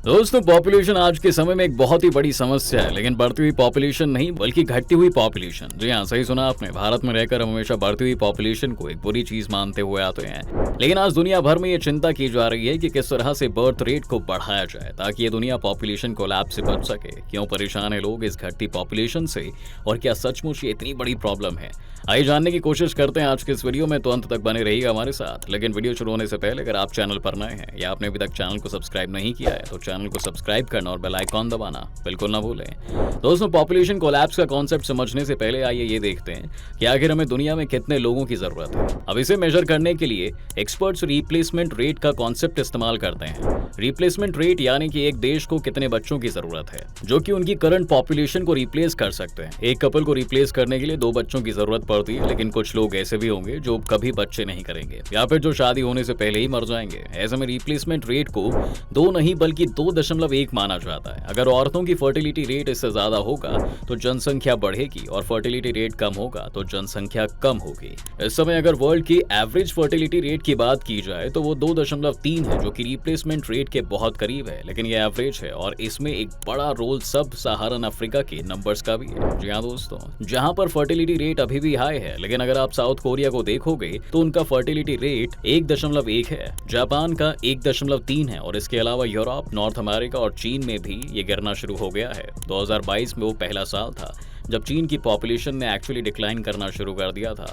दोस्तों, पॉपुलेशन आज के समय में एक बहुत ही बड़ी समस्या है, लेकिन बढ़ती हुई पॉपुलेशन नहीं बल्कि घटती हुई पॉपुलेशन। जी हाँ, सही सुना आपने। भारत में रहकर हम हमेशा बढ़ती हुई पॉपुलेशन को एक बुरी चीज मानते हुए आते हैं, लेकिन आज दुनिया भर में ये चिंता की जा रही है कि किस तरह से बर्थ रेट को बढ़ाया जाए ताकि ये दुनिया पॉपुलेशन कोलैप्स से बच सके। क्यों परेशान है लोग इस घटती पॉपुलेशन से, और क्या सचमुच ये इतनी बड़ी प्रॉब्लम है? आइए जानने की कोशिश करते हैं आज के इस वीडियो में, तो अंत तक बने रहिएगा हमारे साथ। लेकिन वीडियो शुरू होने से पहले अगर आप चैनल पर नए हैं या आपने अभी तक चैनल को सब्सक्राइब नहीं किया है तो चैनल को सब्सक्राइब करना और बेल आइकॉन दबाना बिल्कुल ना भूलें। दोस्तों, पॉपुलेशन कोलैप्स का कॉन्सेप्ट समझने से पहले आइए ये देखते हैं कि आखिर हमें दुनिया में कितने लोगों की जरूरत है। अब इसे मेजर करने के लिए एक्सपर्ट्स रिप्लेसमेंट रेट का कॉन्सेप्ट इस्तेमाल करते हैं। रिप्लेसमेंट रेट यानी कि एक देश को कितने बच्चों की जरूरत है जो कि उनकी करंट पॉपुलेशन को रिप्लेस कर सकते हैं। एक कपल को रिप्लेस करने के लिए 2 बच्चों की जरूरत पड़ती है, लेकिन कुछ लोग ऐसे भी होंगे जो कभी बच्चे नहीं करेंगे या फिर जो शादी होने से पहले ही मर जाएंगे। ऐसे में रिप्लेसमेंट रेट को 2 नहीं बल्कि 2.1 माना जाता है। अगर औरतों की फर्टिलिटी रेट इससे ज्यादा होगा तो जनसंख्या बढ़ेगी और फर्टिलिटी रेट कम होगा तो जनसंख्या कम होगी। इस समय अगर वर्ल्ड की एवरेज फर्टिलिटी रेट की बात की जाए तो वो 2.3 है, जो कि रिप्लेसमेंट रेट के बहुत करीब है, लेकिन ये एवरेज है और इसमें एक बड़ा रोल सब सहारन अफ्रीका के नंबर्स का भी है। जी हाँ दोस्तों, जहां पर फर्टिलिटी रेट अभी भी हाई है, लेकिन अगर आप साउथ कोरिया को देखोगे तो उनका फर्टिलिटी रेट 1.1 है, जापान का 1.3 है और इसके अलावा यूरोप, नॉर्थ अमेरिका और चीन में भी ये गिरना शुरू हो गया है। 2022 में वो पहला साल था जब चीन की पॉपुलेशन ने एक्चुअली डिक्लाइन करना शुरू कर दिया था।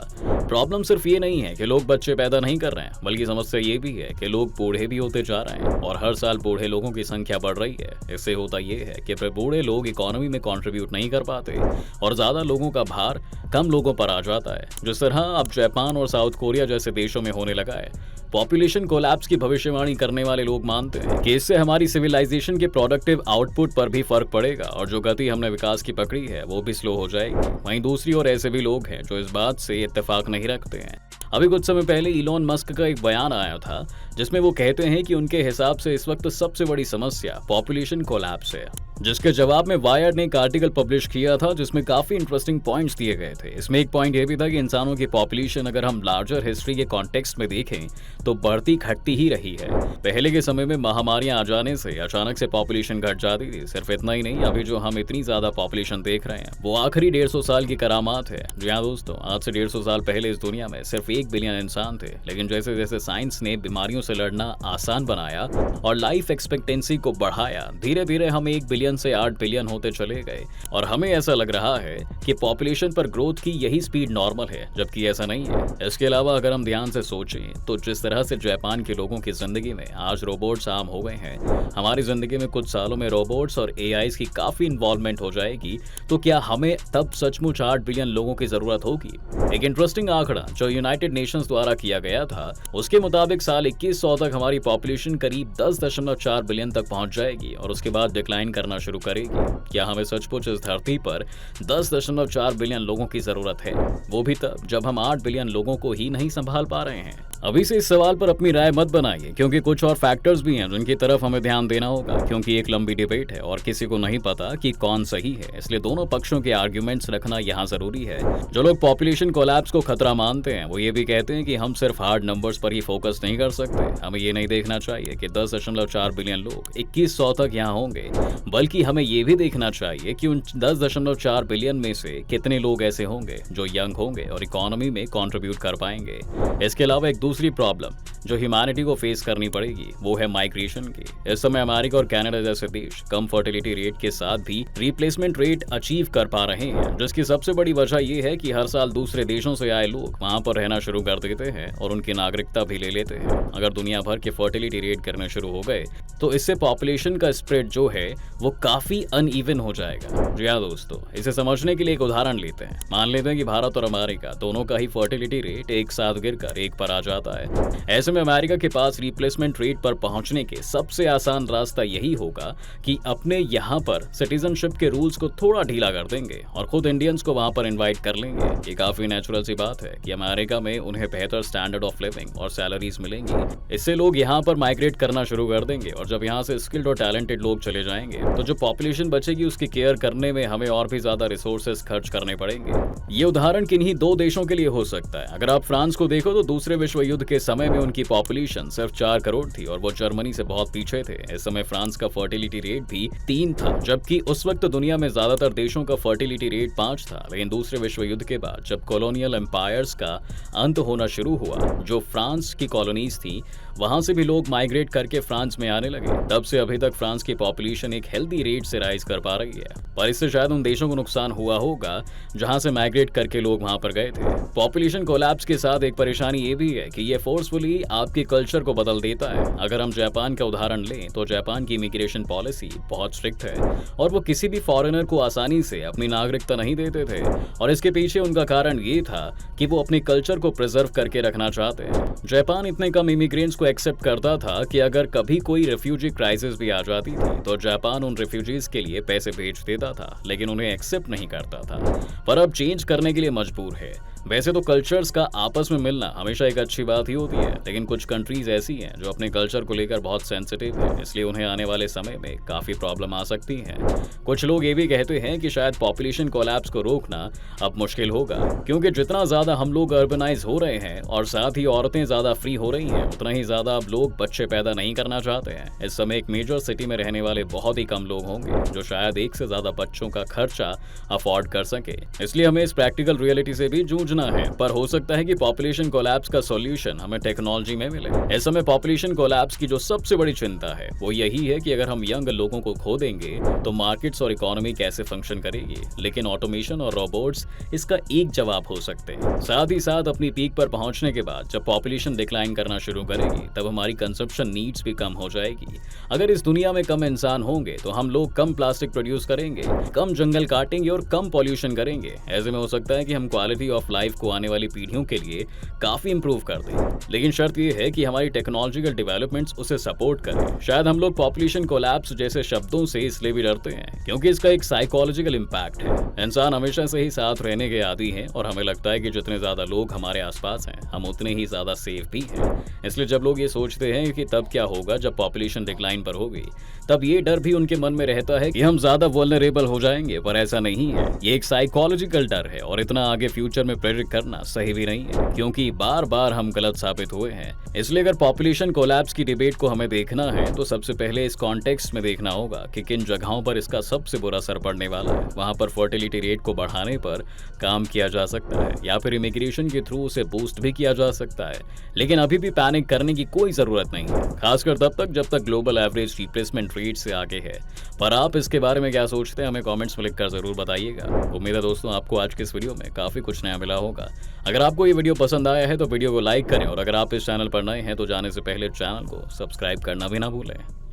प्रॉब्लम सिर्फ ये नहीं है कि लोग बच्चे पैदा नहीं कर रहे हैं, बल्कि समस्या ये भी है कि लोग बूढ़े भी होते जा रहे हैं और हर साल बूढ़े लोगों की संख्या बढ़ रही है। इससे होता ये है कि फिर बूढ़े लोग इकोनॉमी में कंट्रीब्यूट नहीं कर पाते और ज्यादा लोगों का भार कम लोगों पर आ जाता है। जिस तरह अब जापान और साउथ कोरिया जैसे देशों में होने लगा है। पॉपुलेशन कोलैप्स की भविष्यवाणी करने वाले लोग मानते हैं कि इससे हमारी सिविलाइजेशन के प्रोडक्टिव आउटपुट पर भी फर्क पड़ेगा और जो गति हमने विकास की पकड़ी है वो भी स्लो हो जाएगी। वहीं दूसरी ओर ऐसे भी लोग हैं जो इस बात से इत्तेफाक नहीं रखते हैं। अभी कुछ समय पहले इलॉन मस्क का एक बयान आया था जिसमें वो कहते हैं कि उनके हिसाब से इस वक्त सबसे बड़ी समस्या पॉपुलेशन कोलैप्स है, जिसके जवाब में वायर ने एक आर्टिकल पब्लिश किया था जिसमें काफी इंटरेस्टिंग पॉइंट्स दिए गए थे। इसमें एक पॉइंट ये भी था कि इंसानों की पॉपुलेशन अगर हम लार्जर हिस्ट्री के कॉन्टेक्स्ट में देखें तो बढ़ती घटती ही रही है। पहले के समय में महामारियां आ जाने से अचानक से पॉपुलेशन घट जाती थी। सिर्फ इतना ही नहीं, अभी जो हम इतनी ज्यादा पॉपुलेशन देख रहे हैं वो आखिरी 150 साल की करामात है। जी हाँ दोस्तों, आज से 150 साल पहले इस दुनिया में सिर्फ 1 बिलियन इंसान थे, लेकिन जैसे जैसे साइंस ने बीमारियों से लड़ना आसान बनाया और लाइफ एक्सपेक्टेंसी को बढ़ाया, धीरे धीरे हम 1 बिलियन से 8 बिलियन होते चले गए और हमें ऐसा लग रहा है कि पॉपुलेशन पर ग्रोथ की यही स्पीड नॉर्मल है, जबकि ऐसा नहीं है। इसके अलावा अगर हम ध्यान से सोचें तो जिस तरह से जापान के लोगों की जिंदगी में आज रोबोट्स आम हो गए हैं, हमारी जिंदगी में कुछ सालों में रोबोट्स और एआईज की काफी इन्वॉल्वमेंट हो जाएगी, तो क्या हमें तब सचमुच 8 बिलियन लोगों की जरूरत होगी? एक इंटरेस्टिंग आंकड़ा जो यूनाइटेड नेशंस द्वारा किया गया था उसके मुताबिक साल 2100 तक हमारी पॉपुलेशन करीब 10.4 बिलियन तक पहुंच जाएगी और उसके बाद डिक्लाइन करना शुरू करेगी। क्या हमें सचमुच इस धरती पर 10.4 बिलियन लोगों की जरूरत है, वो भी तब जब हम 8 बिलियन लोगों को ही नहीं संभाल पा रहे हैं? अभी से इस सवाल पर अपनी राय मत बनाइए, क्योंकि कुछ और फैक्टर्स भी हैं जिनकी तरफ हमें ध्यान देना होगा, क्योंकि एक लंबी डिबेट है और किसी को नहीं पता कि कौन सही है। इसलिए दोनों पक्षों के आर्ग्यूमेंट्स रखना यहाँ जरूरी है। जो लोग पॉपुलेशन कोलैप्स को खतरा मानते हैं वो ये भी कहते हैं कि हम सिर्फ हार्ड नंबर्स पर ही फोकस नहीं कर सकते। हमें ये नहीं देखना चाहिए कि 10.4 बिलियन लोग 2100 तक यहाँ होंगे, बल्कि हमें ये भी देखना चाहिए कि उन 10.4 बिलियन में से कितने लोग ऐसे होंगे जो यंग होंगे और इकोनॉमी में कंट्रीब्यूट कर पाएंगे। इसके अलावा एक दूसरी प्रॉब्लम जो ह्यूमैनिटी को फेस करनी पड़ेगी वो है माइग्रेशन की। इस समय अमेरिका और कनाडा जैसे देश कम फर्टिलिटी रेट के साथ भी रिप्लेसमेंट रेट अचीव कर पा रहे हैं, जिसकी सबसे बड़ी वजह यह है कि हर साल दूसरे देशों से आए लोग वहां पर रहना शुरू कर देते हैं और उनकी नागरिकता भी ले लेते हैं। अगर दुनिया भर के फर्टिलिटी रेट करने शुरू हो गए तो इससे पॉपुलेशन का स्प्रेड जो है वो काफी अनइवन हो जाएगा। जी हाँ दोस्तों, इसे समझने के लिए एक उदाहरण लेते हैं। मान लेते हैं कि भारत और अमेरिका दोनों का ही फर्टिलिटी रेट एक साथ गिरकर 1 पर आ जाता है। ऐसे में अमेरिका के पास रिप्लेसमेंट रेट पर पहुंचने के सबसे आसान रास्ता यही होगा कि अपने यहाँ पर सिटीजनशिप के रूल्स को थोड़ा ढीला कर देंगे और खुद इंडियंस को वहां पर इनवाइट कर लेंगे। ये काफी नेचुरल सी बात है कि अमेरिका में उन्हें बेहतर स्टैंडर्ड ऑफ लिविंग और सैलरीज मिलेंगी। इससे लोग यहाँ पर माइग्रेट करना शुरू कर देंगे और जब यहाँ से स्किल्ड और टैलेंटेड लोग चले जाएंगे तो जो पॉपुलेशन बचेगी उसकी केयर करने में हमें और भी ज्यादा रिसोर्सेज खर्च करने पड़ेंगे। ये उदाहरण किन्हीं 2 देशों के लिए हो सकता है। अगर आप फ्रांस को देखो तो दूसरे विश्व युद्ध के समय में उनकी पॉपुलेशन सिर्फ 4 करोड़ थी और वो जर्मनी से बहुत पीछे थे। इस समय फ्रांस का फर्टिलिटी रेट भी 3 था, जबकि उस वक्त दुनिया में ज्यादातर देशों का फर्टिलिटी रेट 5 था। लेकिन दूसरे विश्व युद्ध के बाद जब कॉलोनियल एम्पायर्स का अंत होना शुरू हुआ, जो फ्रांस की कॉलोनीज थी, वहां से भी लोग माइग्रेट करके फ्रांस में आने लगे। तब से अभी तक फ्रांस की पॉपुलेशन एक हेल्दी रेट से राइज कर पा रही है, पर इससे शायद उन देशों को नुकसान हुआ होगा जहां से माइग्रेट करके लोग वहां पर गए थे। पॉपुलेशन कोलैप्स के साथ एक परेशानी ये भी है कि ये फोर्सफुली आपके कल्चर को बदल देता है। अगर हम जापान का उदाहरण लें तो जापान की इमिग्रेशन पॉलिसी बहुत स्ट्रिक्ट है और वो किसी भी फॉरेनर को आसानी से अपनी नागरिकता नहीं देते थे, और इसके पीछे उनका कारण ये था कि वो अपने कल्चर को प्रिजर्व करके रखना चाहते हैं। जापान इतने कम इमिग्रेंट्स को एक्सेप्ट करता था कि अगर कभी कोई रिफ्यूजी क्राइसिस भी आ जाती थी तो जापान उन रिफ्यूजीज के लिए पैसे भेज देता था, लेकिन उन्हें एक्सेप्ट नहीं करता था। पर अब चेंज करने के लिए मजबूर है। वैसे तो कल्चर्स का आपस में मिलना हमेशा एक अच्छी बात ही होती है, लेकिन कुछ कंट्रीज ऐसी हैं जो अपने कल्चर को लेकर बहुत सेंसिटिव है, इसलिए उन्हें आने वाले समय में काफी प्रॉब्लम आ सकती है। कुछ लोग ये भी कहते हैं कि शायद पॉपुलेशन कोलैप्स को रोकना अब मुश्किल होगा, क्योंकि जितना ज्यादा हम लोग अर्बनाइज हो रहे हैं और साथ ही औरतें ज्यादा फ्री हो रही हैं, उतना ही ज्यादा अब लोग बच्चे पैदा नहीं करना चाहते हैं। इस समय एक मेजर सिटी में रहने वाले बहुत ही कम लोग होंगे जो शायद एक से ज्यादा बच्चों का खर्चा अफोर्ड कर सके, इसलिए हमें इस प्रैक्टिकल रियलिटी से भी जूझना है। पर हो सकता है कि पॉपुलेशन कोलैप्स का सॉल्यूशन हमें टेक्नोलॉजी में मिले। इस समय पॉपुलेशन कोलैप्स की जो सबसे बड़ी चिंता है वो यही है कि अगर हम यंग लोगों को खो देंगे तो मार्केट्स और इकोनॉमी कैसे फंक्शन करेगी। लेकिन ऑटोमेशन और रोबोट्स इसका एक जवाब हो सकते हैं। साथ ही साथ अपनी पीक पर पहुंचने के बाद जब पॉपुलेशन डिक्लाइन करना शुरू करेगी तब हमारी कंजप्शन नीड्स भी कम हो जाएगी। अगर इस दुनिया में कम इंसान होंगे तो हम लोग कम प्लास्टिक प्रोड्यूस करेंगे, कम जंगल काटेंगे और कम पॉल्यूशन करेंगे। ऐसे में हो सकता है कि हम क्वालिटी ऑफ लाइफ को आने वाली पीढ़ियों के लिए काफी इंप्रूव कर दें, लेकिन शर्त यह है कि हमारी टेक्नोलॉजिकल डेवलपमेंट्स उसे सपोर्ट करें। शायद हम लोग पॉपुलेशन कोलैप्स जैसे शब्दों से इसलिए भी डरते हैं क्योंकि इसका एक साइकोलॉजिकल इम्पैक्ट है। इंसान हमेशा से ही साथ रहने के आदी हैं और हमें लगता है कि जितने ज्यादा लोग हमारे आसपास हैं हम उतने ही ज्यादा सेफ भी हैं। इसलिए जब लोग ये सोचते हैं कि तब क्या होगा जब पॉपुलेशन डिक्लाइन पर होगी, तब ये डर भी उनके मन में रहता है कि हम ज्यादा वल्नरेबल हो जाएंगे, पर ऐसा नहीं है। ये एक साइकोलॉजिकल डर है और इतना आगे फ्यूचर में प्रेडिक्ट करना सही भी नहीं है, क्योंकि बार बार हम गलत साबित हुए हैं। इसलिए अगर पॉपुलेशन कोलैप्स की डिबेट को हमें देखना है तो सबसे पहले इस कॉन्टेक्स्ट में देखना होगा कि किन जगहों पर इसका सबसे बुरा असर पड़ने वाला है। वहां पर फर्टिलिटी रेट को बढ़ाने पर काम किया जा सकता है या फिर इमिग्रेशन के थ्रू उसे बूस्ट भी किया जा सकता है, लेकिन अभी भी पैनिक करने की कोई जरूरत नहीं है, खासकर तब तक जब तक ग्लोबल एवरेज रिप्लेसमेंट रेट से आगे है। पर आप इसके बारे में क्या सोचते हैं हमें कमेंट्स में लिखकर जरूर बताइएगा। उम्मीद है दोस्तों आपको आज के इस वीडियो में काफी कुछ नया मिला होगा। अगर आपको ये वीडियो पसंद आया है तो वीडियो को लाइक करें और अगर आप इस चैनल पर नए हैं तो जाने से पहले चैनल को सब्सक्राइब करना भी ना भूलें।